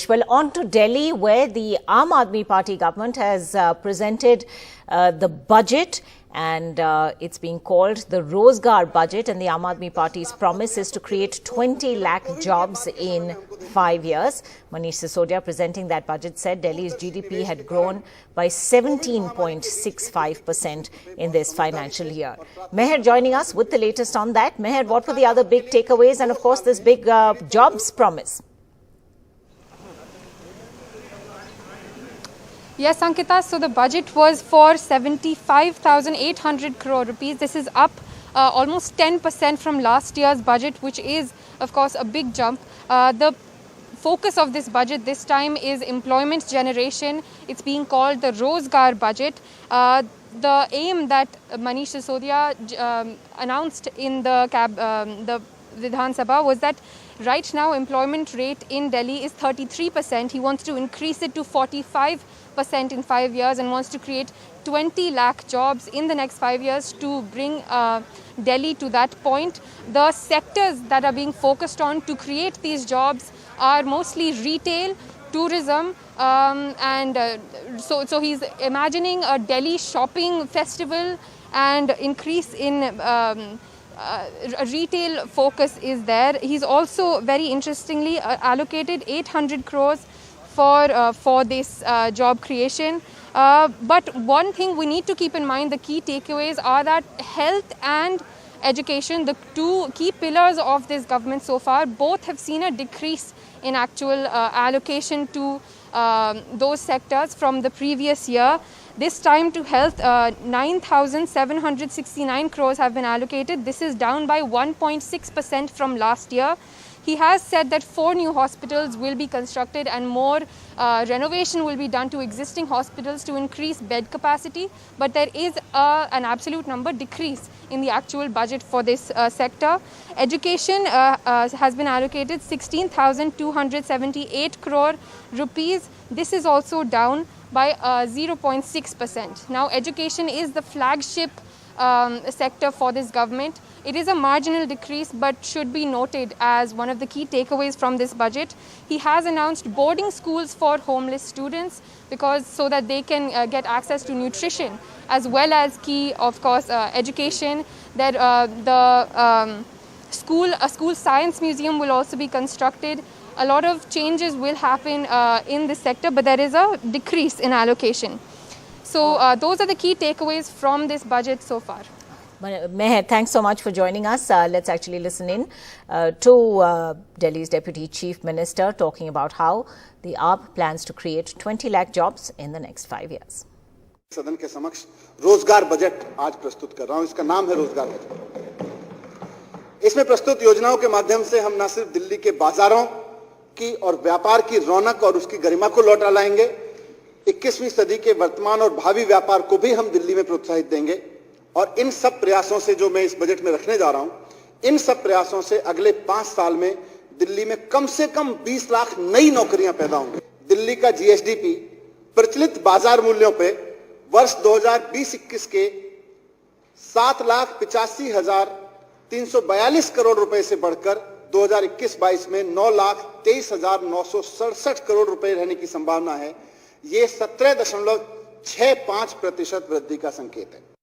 Manish. Well, on to Delhi, where the Aam Aadmi Party government has presented the budget, and it's being called the Rozgar budget, and the Aam Aadmi Party's promise is to create 20 lakh jobs in 5 years. Manish Sisodia, presenting that budget, said Delhi's GDP had grown by 17.65% in this financial year. Meher joining us with the latest on that. Meher, what were the other big takeaways and, of course, this big jobs promise? Yes, Ankita, so the budget was for 75,800 crore rupees. This is up almost 10% from last year's budget, which is, of course, a big jump. The focus of this budget this time is employment generation. It's being called the Rozgar budget. The aim that Manish Sisodia announced in the Vidhan Sabha was that right now employment rate in Delhi is 33%. He wants to increase it to 45% in 5 years and wants to create 20 lakh jobs in the next 5 years to bring Delhi to that point. The sectors that are being focused on to create these jobs are mostly retail, tourism, so he's imagining a Delhi shopping festival, and increase in retail focus is there. He's also very interestingly allocated 800 crores for this job creation. But one thing we need to keep in mind, the key takeaways are that health and education, the two key pillars of this government so far, both have seen a decrease in actual allocation to those sectors from the previous year. This time to health, 9,769 crores have been allocated. This is down by 1.6% from last year. He has said that 4 new hospitals will be constructed and more renovation will be done to existing hospitals to increase bed capacity. But there is an absolute number decrease in the actual budget for this sector. Education has been allocated 16,278 crore rupees. This is also down by 0.6%. Now, education is the flagship sector for this government. It is a marginal decrease, but should be noted as one of the key takeaways from this budget. He has announced boarding schools for homeless students so that they can get access to nutrition, as well as key, of course, education. That a school science museum will also be constructed. A lot of changes will happen in this sector, but there is a decrease in allocation. So those are the key takeaways from this budget so far. Meher, thanks so much for joining us. Let's actually listen in to Delhi's Deputy Chief Minister talking about how the AAP plans to create 20 lakh jobs in the next 5 years. सदन के समक्ष रोजगार budget आज प्रस्तुत कर रहा हूं. इसका नाम है रोजगार बजट. इसमें प्रस्तुत योजनाओं के माध्यम से हम न सिर्फ दिल्ली के बाजारों की और व्यापार की रौनक और उसकी गरिमा को लौटा लाएंगे, 21वीं सदी के वर्तमान और भावी व्यापार को भी हम दिल्ली में प्रोत्साहित देंगे. और इन सब प्रयासों से जो मैं इस बजट में रखने जा रहा हूं, इन सब प्रयासों से अगले 5 साल में दिल्ली में कम से कम 20 लाख नई नौकरियां पैदा होंगी. दिल्ली का जीएसडीपी प्रचलित बाजार मूल्यों पे वर्ष 2020-21 के 7,85,342 करोड़ रुपए से बढ़कर 2021-22 में 9,23,967 करोड़ रुपए रहने की संभावना है. ये 17.65% वृद्धि का संकेत है.